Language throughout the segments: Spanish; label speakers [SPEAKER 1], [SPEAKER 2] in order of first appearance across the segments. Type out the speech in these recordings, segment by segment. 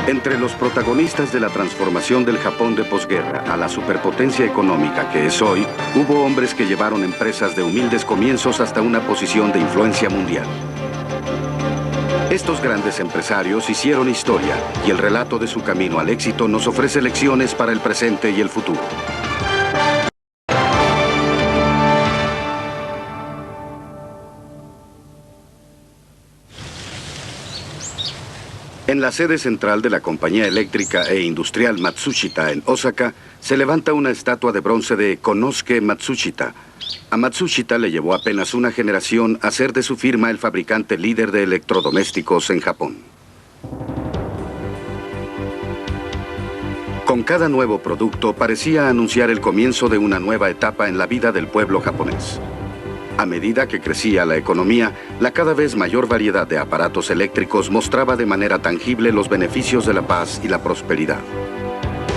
[SPEAKER 1] Entre los protagonistas de la transformación del Japón de posguerra a la superpotencia económica que es hoy, hubo hombres que llevaron empresas de humildes comienzos hasta una posición de influencia mundial. Estos grandes empresarios hicieron historia y el relato de su camino al éxito nos ofrece lecciones para el presente y el futuro. En la sede central de la compañía eléctrica e industrial Matsushita en Osaka, se levanta una estatua de bronce de Konosuke Matsushita. A Matsushita le llevó apenas una generación hacer de su firma el fabricante líder de electrodomésticos en Japón. Con cada nuevo producto parecía anunciar el comienzo de una nueva etapa en la vida del pueblo japonés. A medida que crecía la economía, la cada vez mayor variedad de aparatos eléctricos mostraba de manera tangible los beneficios de la paz y la prosperidad.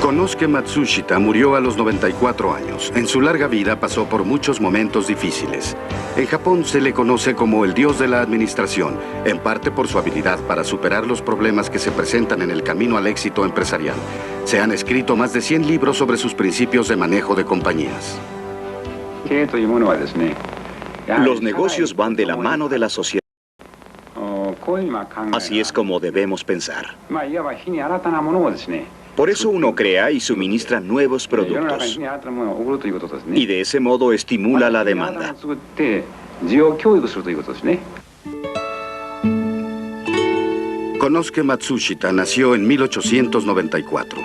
[SPEAKER 1] Konosuke Matsushita murió a los 94 años. En su larga vida pasó por muchos momentos difíciles. En Japón se le conoce como el dios de la administración, en parte por su habilidad para superar los problemas que se presentan en el camino al éxito empresarial. Se han escrito más de 100 libros sobre sus principios de manejo de compañías.
[SPEAKER 2] Los negocios van de la mano de la sociedad. Así es como debemos pensar. Por eso uno crea y suministra nuevos productos. Y de ese modo estimula la demanda.
[SPEAKER 1] Konosuke Matsushita nació en 1894.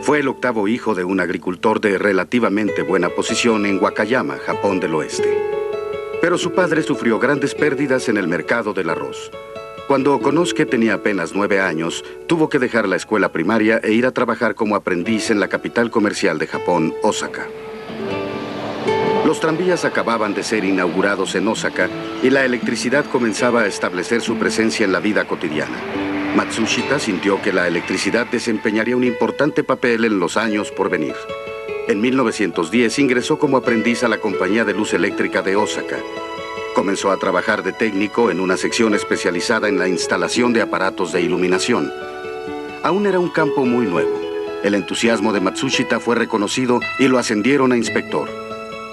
[SPEAKER 1] Fue el octavo hijo de un agricultor de relativamente buena posición en Wakayama, Japón del Oeste. Pero su padre sufrió grandes pérdidas en el mercado del arroz. Cuando Konosuke tenía apenas 9 años, tuvo que dejar la escuela primaria e ir a trabajar como aprendiz en la capital comercial de Japón, Osaka. Los tranvías acababan de ser inaugurados en Osaka y la electricidad comenzaba a establecer su presencia en la vida cotidiana. Matsushita sintió que la electricidad desempeñaría un importante papel en los años por venir. En 1910 ingresó como aprendiz a la compañía de luz eléctrica de Osaka. Comenzó a trabajar de técnico en una sección especializada en la instalación de aparatos de iluminación. Aún era un campo muy nuevo. El entusiasmo de Matsushita fue reconocido y lo ascendieron a inspector.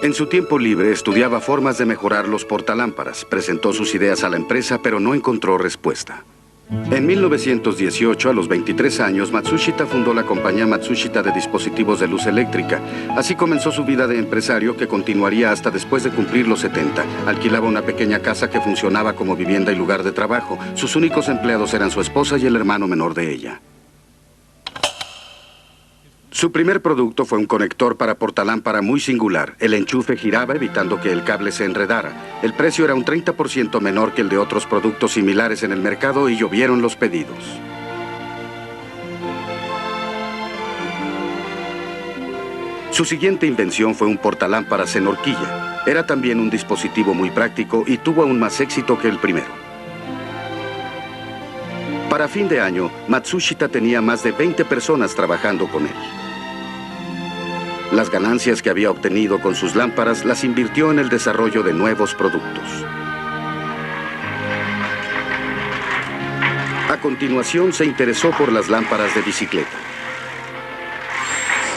[SPEAKER 1] En su tiempo libre estudiaba formas de mejorar los portalámparas. Presentó sus ideas a la empresa, pero no encontró respuesta. En 1918, a los 23 años, Matsushita fundó la compañía Matsushita de dispositivos de luz eléctrica. Así comenzó su vida de empresario, que continuaría hasta después de cumplir los 70. Alquilaba una pequeña casa que funcionaba como vivienda y lugar de trabajo. Sus únicos empleados eran su esposa y el hermano menor de ella. Su primer producto fue un conector para portalámpara muy singular. El enchufe giraba evitando que el cable se enredara. El precio era un 30% menor que el de otros productos similares en el mercado y llovieron los pedidos. Su siguiente invención fue un portalámparas en horquilla. Era también un dispositivo muy práctico y tuvo aún más éxito que el primero. Para fin de año, Matsushita tenía más de 20 personas trabajando con él. Las ganancias que había obtenido con sus lámparas las invirtió en el desarrollo de nuevos productos. A continuación, se interesó por las lámparas de bicicleta.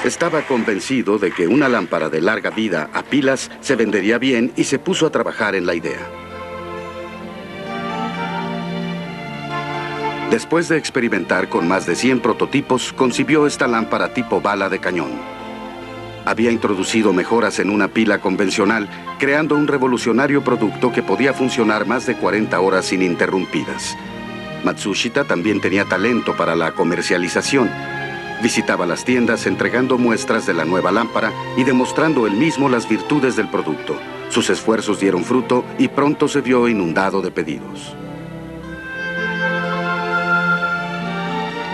[SPEAKER 1] Estaba convencido de que una lámpara de larga vida a pilas se vendería bien y se puso a trabajar en la idea. Después de experimentar con más de 100 prototipos, concibió esta lámpara tipo bala de cañón. Había introducido mejoras en una pila convencional, creando un revolucionario producto que podía funcionar más de 40 horas ininterrumpidas. Matsushita también tenía talento para la comercialización. Visitaba las tiendas entregando muestras de la nueva lámpara y demostrando él mismo las virtudes del producto. Sus esfuerzos dieron fruto y pronto se vio inundado de pedidos.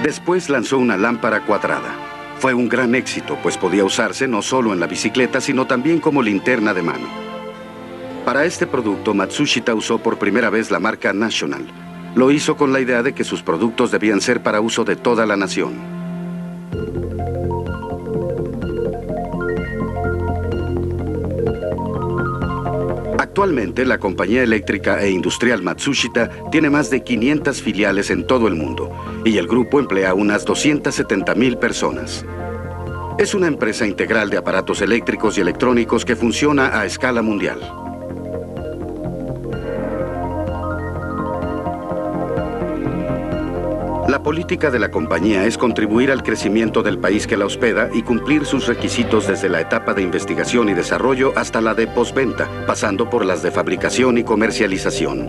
[SPEAKER 1] Después lanzó una lámpara cuadrada. Fue un gran éxito, pues podía usarse no solo en la bicicleta, sino también como linterna de mano. Para este producto, Matsushita usó por primera vez la marca National. Lo hizo con la idea de que sus productos debían ser para uso de toda la nación. Actualmente, la compañía eléctrica e industrial Matsushita tiene más de 500 filiales en todo el mundo y el grupo emplea unas 270,000 personas. Es una empresa integral de aparatos eléctricos y electrónicos que funciona a escala mundial. La política de la compañía es contribuir al crecimiento del país que la hospeda y cumplir sus requisitos desde la etapa de investigación y desarrollo hasta la de postventa, pasando por las de fabricación y comercialización.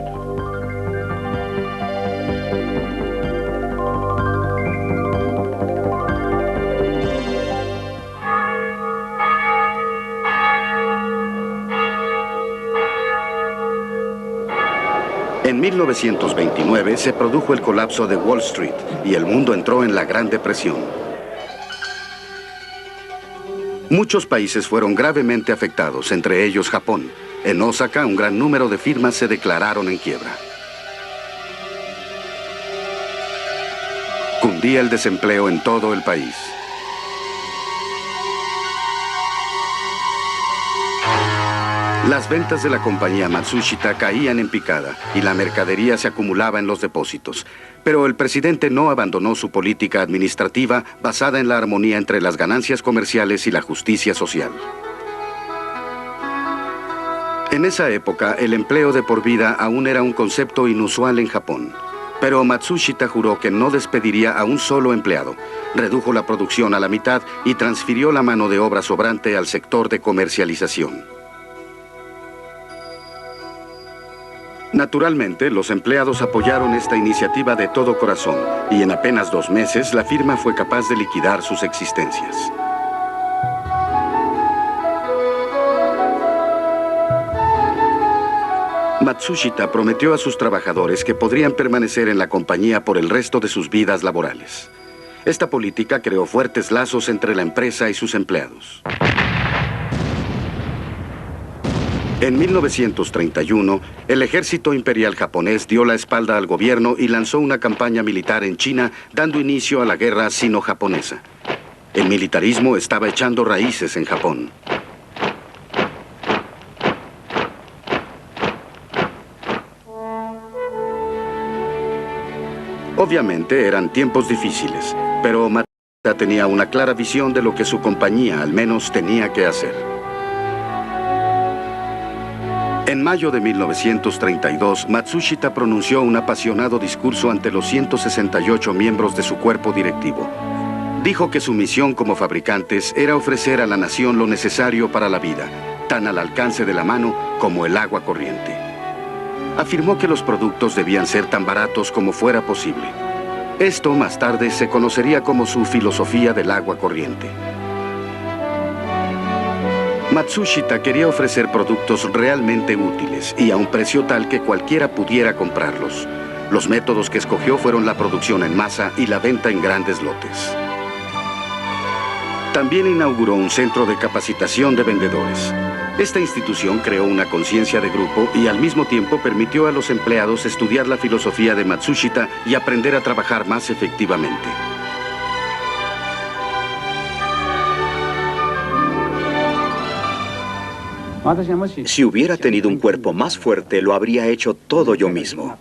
[SPEAKER 1] En 1929 se produjo el colapso de Wall Street y el mundo entró en la Gran Depresión. Muchos países fueron gravemente afectados, entre ellos Japón. En Osaka, un gran número de firmas se declararon en quiebra. Cundía el desempleo en todo el país. Las ventas de la compañía Matsushita caían en picada y la mercadería se acumulaba en los depósitos. Pero el presidente no abandonó su política administrativa basada en la armonía entre las ganancias comerciales y la justicia social. En esa época, el empleo de por vida aún era un concepto inusual en Japón. Pero Matsushita juró que no despediría a un solo empleado. Redujo la producción a la mitad y transfirió la mano de obra sobrante al sector de comercialización. Naturalmente, los empleados apoyaron esta iniciativa de todo corazón y en apenas 2 meses la firma fue capaz de liquidar sus existencias. Matsushita prometió a sus trabajadores que podrían permanecer en la compañía por el resto de sus vidas laborales. Esta política creó fuertes lazos entre la empresa y sus empleados. En 1931, el ejército imperial japonés dio la espalda al gobierno y lanzó una campaña militar en China, dando inicio a la guerra sino-japonesa. El militarismo estaba echando raíces en Japón. Obviamente eran tiempos difíciles, pero Matsushita tenía una clara visión de lo que su compañía al menos tenía que hacer. En mayo de 1932, Matsushita pronunció un apasionado discurso ante los 168 miembros de su cuerpo directivo. Dijo que su misión como fabricantes era ofrecer a la nación lo necesario para la vida, tan al alcance de la mano como el agua corriente. Afirmó que los productos debían ser tan baratos como fuera posible. Esto más tarde se conocería como su filosofía del agua corriente. Matsushita quería ofrecer productos realmente útiles y a un precio tal que cualquiera pudiera comprarlos. Los métodos que escogió fueron la producción en masa y la venta en grandes lotes. También inauguró un centro de capacitación de vendedores. Esta institución creó una conciencia de grupo y al mismo tiempo permitió a los empleados estudiar la filosofía de Matsushita y aprender a trabajar más efectivamente.
[SPEAKER 2] Si hubiera tenido un cuerpo más fuerte, lo habría hecho todo yo mismo.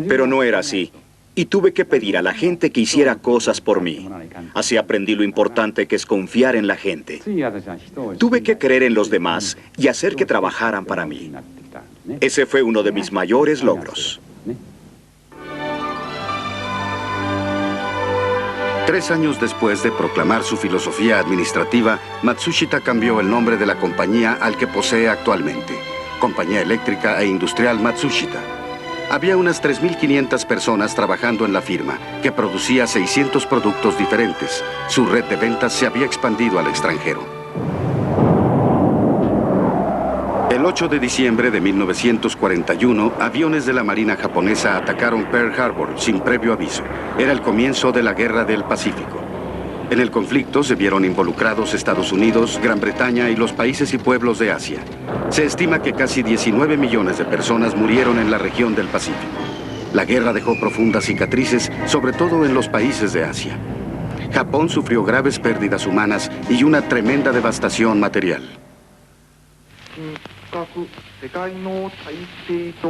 [SPEAKER 2] Pero no era así. Y tuve que pedir a la gente que hiciera cosas por mí. Así aprendí lo importante que es confiar en la gente. Tuve que creer en los demás y hacer que trabajaran para mí. Ese fue uno de mis mayores logros.
[SPEAKER 1] 3 años después de proclamar su filosofía administrativa, Matsushita cambió el nombre de la compañía al que posee actualmente, Compañía Eléctrica e Industrial Matsushita. Había unas 3.500 personas trabajando en la firma, que producía 600 productos diferentes. Su red de ventas se había expandido al extranjero. El 8 de diciembre de 1941, aviones de la Marina japonesa atacaron Pearl Harbor sin previo aviso. Era el comienzo de la Guerra del Pacífico. En el conflicto se vieron involucrados Estados Unidos, Gran Bretaña y los países y pueblos de Asia. Se estima que casi 19 millones de personas murieron en la región del Pacífico. La guerra dejó profundas cicatrices, sobre todo en los países de Asia. Japón sufrió graves pérdidas humanas y una tremenda devastación material.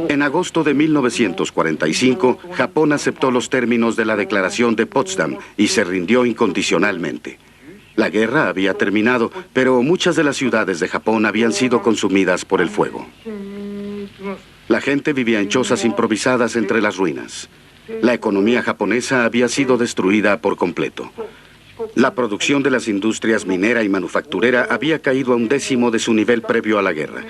[SPEAKER 1] En agosto de 1945, Japón aceptó los términos de la Declaración de Potsdam y se rindió incondicionalmente. La guerra había terminado, pero muchas de las ciudades de Japón habían sido consumidas por el fuego. La gente vivía en chozas improvisadas entre las ruinas. La economía japonesa había sido destruida por completo. La producción de las industrias minera y manufacturera había caído a 1/10 de su nivel previo a la guerra.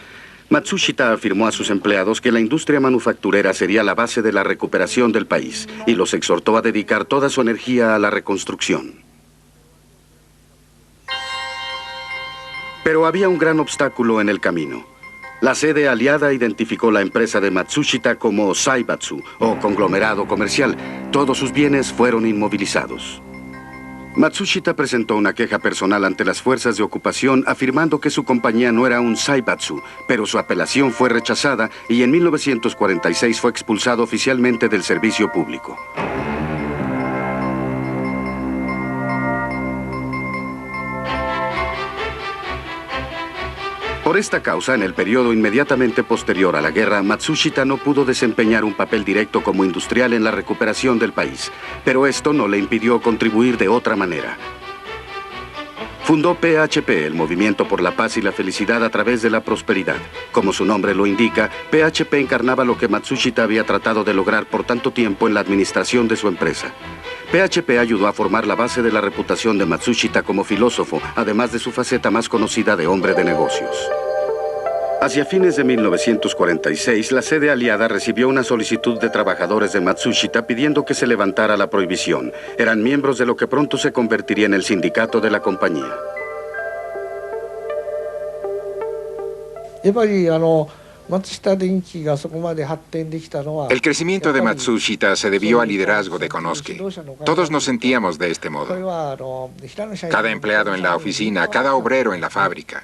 [SPEAKER 1] Matsushita afirmó a sus empleados que la industria manufacturera sería la base de la recuperación del país y los exhortó a dedicar toda su energía a la reconstrucción. Pero había un gran obstáculo en el camino. La sede aliada identificó la empresa de Matsushita como Zaibatsu, o conglomerado comercial. Todos sus bienes fueron inmovilizados. Matsushita presentó una queja personal ante las fuerzas de ocupación afirmando que su compañía no era un Zaibatsu, pero su apelación fue rechazada y en 1946 fue expulsado oficialmente del servicio público. Por esta causa, en el periodo inmediatamente posterior a la guerra, Matsushita no pudo desempeñar un papel directo como industrial en la recuperación del país, pero esto no le impidió contribuir de otra manera. Fundó PHP, el Movimiento por la Paz y la Felicidad a través de la Prosperidad. Como su nombre lo indica, PHP encarnaba lo que Matsushita había tratado de lograr por tanto tiempo en la administración de su empresa. PHP ayudó a formar la base de la reputación de Matsushita como filósofo, además de su faceta más conocida de hombre de negocios. Hacia fines de 1946, la sede aliada recibió una solicitud de trabajadores de Matsushita pidiendo que se levantara la prohibición. Eran miembros de lo que pronto se convertiría en el sindicato de la compañía.
[SPEAKER 3] El crecimiento de Matsushita se debió al liderazgo de Konosuke. Todos nos sentíamos de este modo. Cada empleado en la oficina, cada obrero en la fábrica.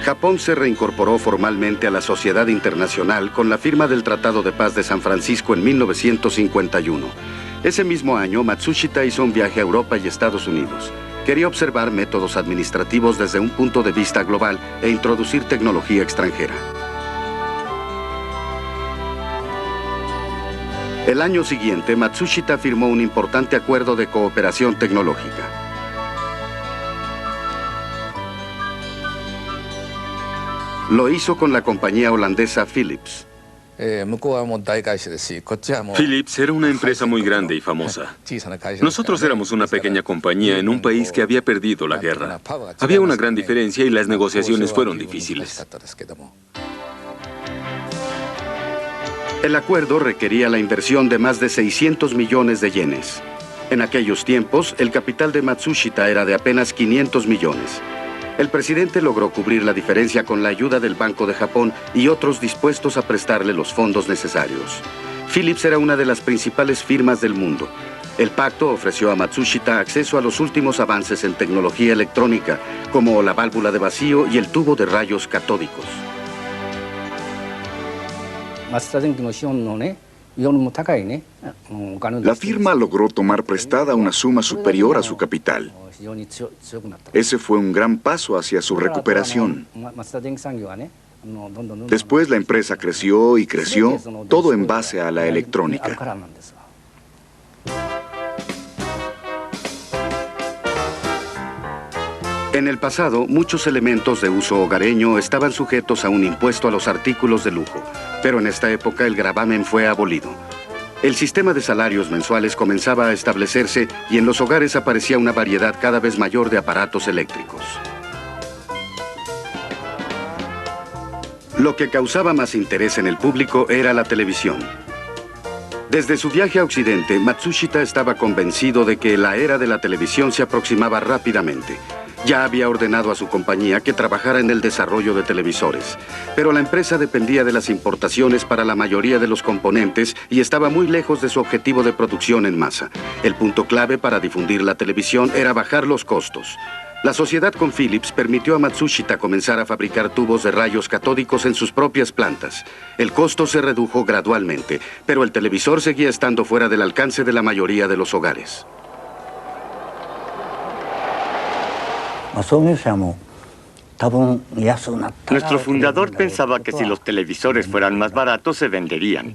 [SPEAKER 1] Japón se reincorporó formalmente a la sociedad internacional con la firma del Tratado de Paz de San Francisco en 1951. Ese mismo año, Matsushita hizo un viaje a Europa y Estados Unidos. Quería observar métodos administrativos desde un punto de vista global e introducir tecnología extranjera. El año siguiente, Matsushita firmó un importante acuerdo de cooperación tecnológica. Lo hizo con la compañía holandesa Philips.
[SPEAKER 4] Philips era una empresa muy grande y famosa. Nosotros éramos una pequeña compañía en un país que había perdido la guerra. Había una gran diferencia y las negociaciones fueron difíciles.
[SPEAKER 1] El acuerdo requería la inversión de más de 600 millones de yenes. En aquellos tiempos, el capital de Matsushita era de apenas 500 millones. El presidente logró cubrir la diferencia con la ayuda del Banco de Japón y otros dispuestos a prestarle los fondos necesarios. Philips era una de las principales firmas del mundo. El pacto ofreció a Matsushita acceso a los últimos avances en tecnología electrónica, como la válvula de vacío y el tubo de rayos catódicos.
[SPEAKER 5] La firma logró tomar prestada una suma superior a su capital. Ese fue un gran paso hacia su recuperación. Después la empresa creció y creció, todo en base a la electrónica.
[SPEAKER 1] En el pasado, muchos elementos de uso hogareño estaban sujetos a un impuesto a los artículos de lujo, pero en esta época el gravamen fue abolido. El sistema de salarios mensuales comenzaba a establecerse y en los hogares aparecía una variedad cada vez mayor de aparatos eléctricos. Lo que causaba más interés en el público era la televisión. Desde su viaje a Occidente, Matsushita estaba convencido de que la era de la televisión se aproximaba rápidamente. Ya había ordenado a su compañía que trabajara en el desarrollo de televisores, pero la empresa dependía de las importaciones para la mayoría de los componentes y estaba muy lejos de su objetivo de producción en masa. El punto clave para difundir la televisión era bajar los costos. La sociedad con Philips permitió a Matsushita comenzar a fabricar tubos de rayos catódicos en sus propias plantas. El costo se redujo gradualmente, pero el televisor seguía estando fuera del alcance de la mayoría de los hogares.
[SPEAKER 6] Nuestro fundador pensaba que si los televisores fueran más baratos se venderían.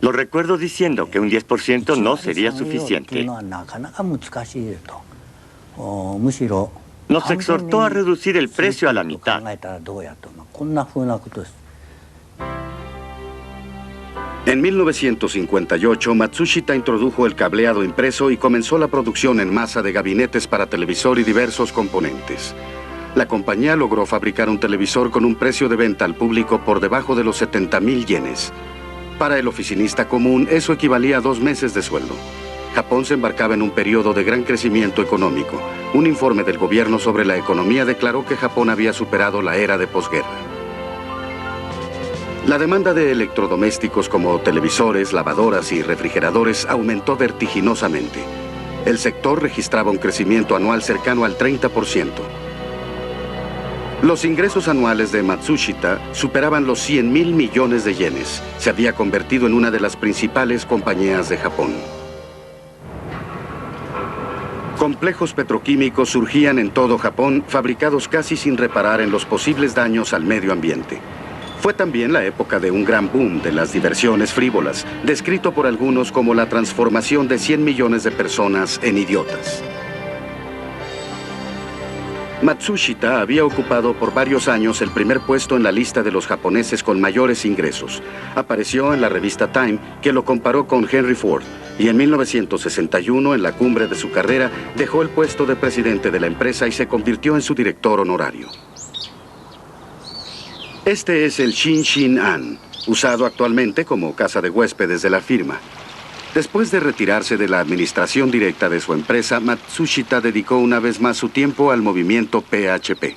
[SPEAKER 6] Lo recuerdo diciendo que un 10% no sería suficiente. Nos exhortó a reducir el precio a la mitad.
[SPEAKER 1] En 1958, Matsushita introdujo el cableado impreso y comenzó la producción en masa de gabinetes para televisor y diversos componentes. La compañía logró fabricar un televisor con un precio de venta al público por debajo de los 70,000 yenes. Para el oficinista común, eso equivalía a 2 meses de sueldo. Japón se embarcaba en un periodo de gran crecimiento económico. Un informe del gobierno sobre la economía declaró que Japón había superado la era de posguerra. La demanda de electrodomésticos como televisores, lavadoras y refrigeradores aumentó vertiginosamente. El sector registraba un crecimiento anual cercano al 30%. Los ingresos anuales de Matsushita superaban los 100,000 millones de yenes. Se había convertido en una de las principales compañías de Japón. Complejos petroquímicos surgían en todo Japón, fabricados casi sin reparar en los posibles daños al medio ambiente. Fue también la época de un gran boom de las diversiones frívolas, descrito por algunos como la transformación de 100 millones de personas en idiotas. Matsushita había ocupado por varios años el primer puesto en la lista de los japoneses con mayores ingresos. Apareció en la revista Time, que lo comparó con Henry Ford, y en 1961, en la cumbre de su carrera, dejó el puesto de presidente de la empresa y se convirtió en su director honorario. Este es el Shinshin-an, usado actualmente como casa de huéspedes de la firma. Después de retirarse de la administración directa de su empresa, Matsushita dedicó una vez más su tiempo al movimiento PHP.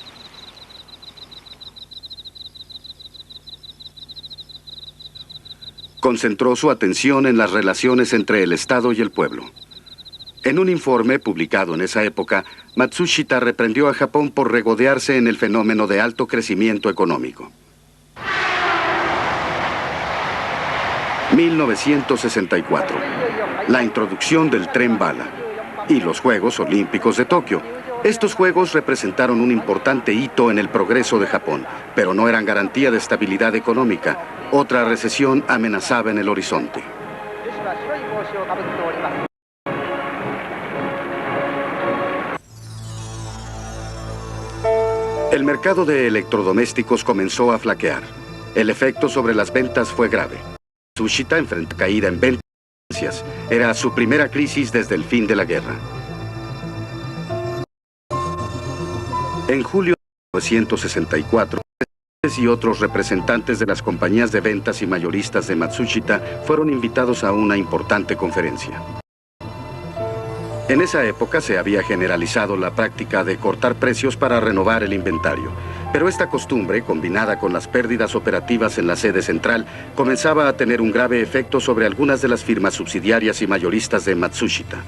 [SPEAKER 1] Concentró su atención en las relaciones entre el Estado y el pueblo. En un informe publicado en esa época, Matsushita reprendió a Japón por regodearse en el fenómeno de alto crecimiento económico. 1964. La introducción del tren bala y los Juegos Olímpicos de Tokio. Estos juegos representaron un importante hito en el progreso de Japón, pero no eran garantía de estabilidad económica. Otra recesión amenazaba en el horizonte. El mercado de electrodomésticos comenzó a flaquear. El efecto sobre las ventas fue grave. Matsushita enfrentó caída en ventas. Era su primera crisis desde el fin de la guerra. En julio de 1964, y otros representantes de las compañías de ventas y mayoristas de Matsushita fueron invitados a una importante conferencia. En esa época se había generalizado la práctica de cortar precios para renovar el inventario, pero esta costumbre, combinada con las pérdidas operativas en la sede central, comenzaba a tener un grave efecto sobre algunas de las firmas subsidiarias y mayoristas de Matsushita.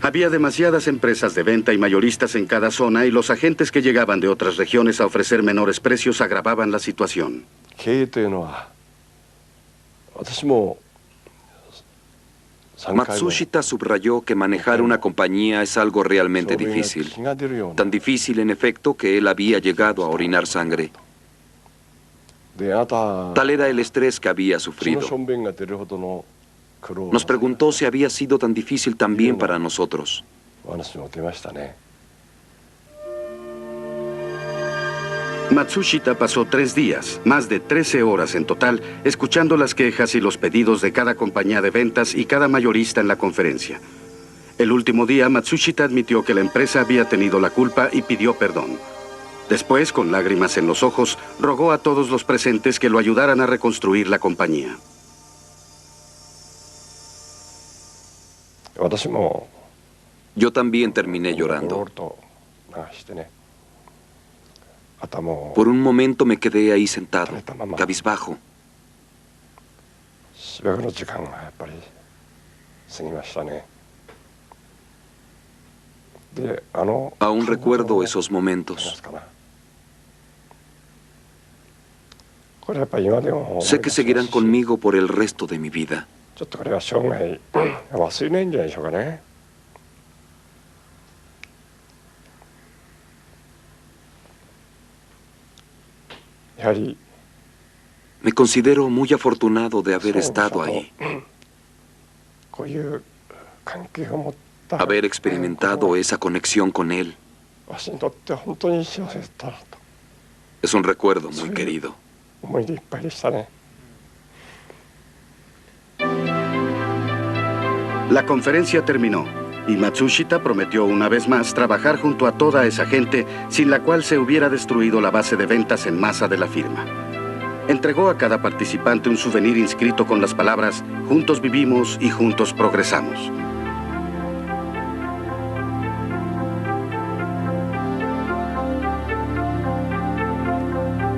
[SPEAKER 1] Había demasiadas empresas de venta y mayoristas en cada zona y los agentes que llegaban de otras regiones a ofrecer menores precios agravaban la situación.
[SPEAKER 7] Matsushita subrayó que manejar una compañía es algo realmente difícil. Tan difícil, en efecto, que él había llegado a orinar sangre. Tal era el estrés que había sufrido. Nos preguntó si había sido tan difícil también para nosotros.
[SPEAKER 1] Matsushita pasó 3 días, más de 13 horas en total, escuchando las quejas y los pedidos de cada compañía de ventas y cada mayorista en la conferencia. El último día, Matsushita admitió que la empresa había tenido la culpa y pidió perdón. Después, con lágrimas en los ojos, rogó a todos los presentes que lo ayudaran a reconstruir la compañía.
[SPEAKER 7] Yo también terminé llorando. Por un momento me quedé ahí sentado, cabizbajo. Aún recuerdo esos momentos. Sé que seguirán conmigo por el resto de mi vida. Me considero muy afortunado de haber estado ahí, haber experimentado esa conexión con él. Es un recuerdo muy querido.
[SPEAKER 1] La conferencia terminó y Matsushita prometió una vez más trabajar junto a toda esa gente sin la cual se hubiera destruido la base de ventas en masa de la firma. Entregó a cada participante un souvenir inscrito con las palabras "Juntos vivimos y juntos progresamos".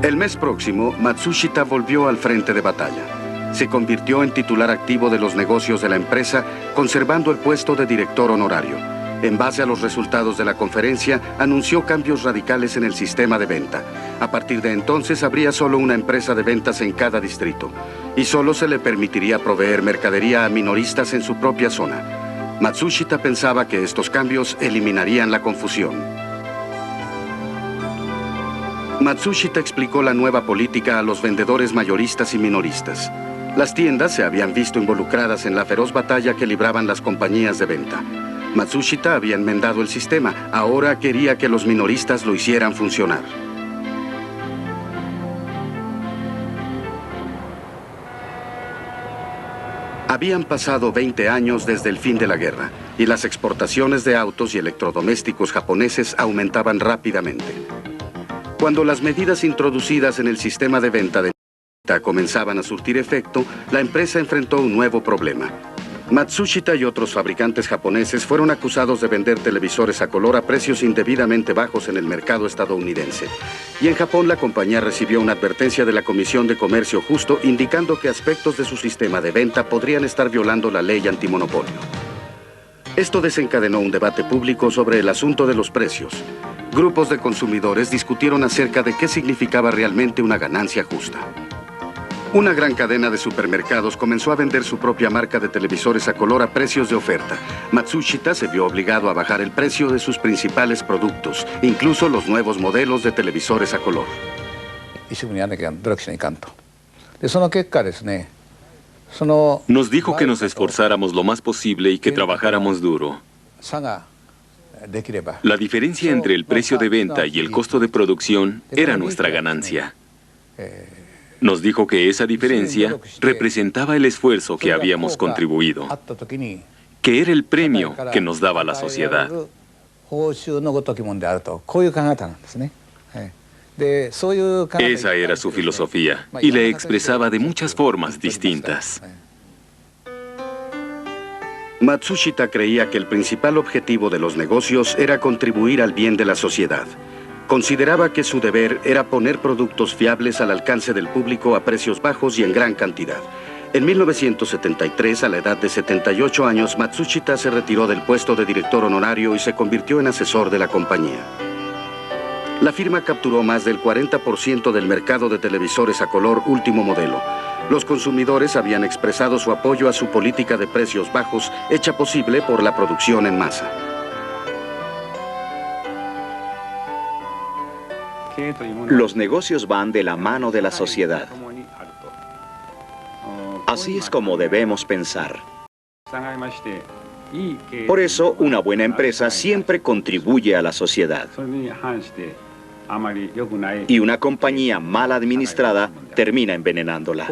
[SPEAKER 1] El mes próximo, Matsushita volvió al frente de batalla. Se convirtió en titular activo de los negocios de la empresa, conservando el puesto de director honorario. En base a los resultados de la conferencia, anunció cambios radicales en el sistema de venta. A partir de entonces, habría solo una empresa de ventas en cada distrito, y solo se le permitiría proveer mercadería a minoristas en su propia zona. Matsushita pensaba que estos cambios eliminarían la confusión. Matsushita explicó la nueva política a los vendedores mayoristas y minoristas. Las tiendas se habían visto involucradas en la feroz batalla que libraban las compañías de venta. Matsushita había enmendado el sistema, ahora quería que los minoristas lo hicieran funcionar. Habían pasado 20 años desde el fin de la guerra, y las exportaciones de autos y electrodomésticos japoneses aumentaban rápidamente. Cuando las medidas introducidas en el sistema de venta de comenzaban a surtir efecto, la empresa enfrentó un nuevo problema. Matsushita y otros fabricantes japoneses fueron acusados de vender televisores a color a precios indebidamente bajos en el mercado estadounidense. Y en Japón la compañía recibió una advertencia de la Comisión de Comercio Justo indicando que aspectos de su sistema de venta podrían estar violando la ley antimonopolio. Esto desencadenó un debate público sobre el asunto de los precios. Grupos de consumidores discutieron acerca de qué significaba realmente una ganancia justa. Una gran cadena de supermercados comenzó a vender su propia marca de televisores a color a precios de oferta. Matsushita se vio obligado a bajar el precio de sus principales productos, incluso los nuevos modelos de televisores a color.
[SPEAKER 4] Nos dijo que nos esforzáramos lo más posible y que trabajáramos duro. La diferencia entre el precio de venta y el costo de producción era nuestra ganancia. Nos dijo que esa diferencia representaba el esfuerzo que habíamos contribuido, que era el premio que nos daba la sociedad. Esa era su filosofía y la expresaba de muchas formas distintas.
[SPEAKER 1] Matsushita creía que el principal objetivo de los negocios era contribuir al bien de la sociedad. Consideraba que su deber era poner productos fiables al alcance del público a precios bajos y en gran cantidad. En 1973, a la edad de 78 años, Matsushita se retiró del puesto de director honorario y se convirtió en asesor de la compañía. La firma capturó más del 40% del mercado de televisores a color último modelo. Los consumidores habían expresado su apoyo a su política de precios bajos, hecha posible por la producción en masa.
[SPEAKER 2] Los negocios van de la mano de la sociedad. Así es como debemos pensar. Por eso, una buena empresa siempre contribuye a la sociedad. Y una compañía mal administrada termina envenenándola.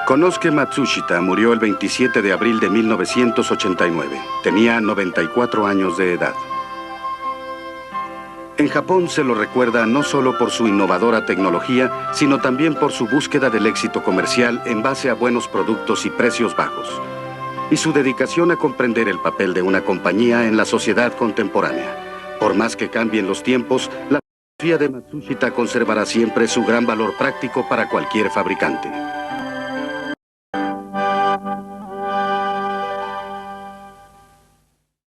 [SPEAKER 1] Konosuke Matsushita murió el 27 de abril de 1989. Tenía 94 años de edad. En Japón se lo recuerda no solo por su innovadora tecnología, sino también por su búsqueda del éxito comercial en base a buenos productos y precios bajos, y su dedicación a comprender el papel de una compañía en la sociedad contemporánea. Por más que cambien los tiempos, la filosofía de Matsushita conservará siempre su gran valor práctico para cualquier fabricante.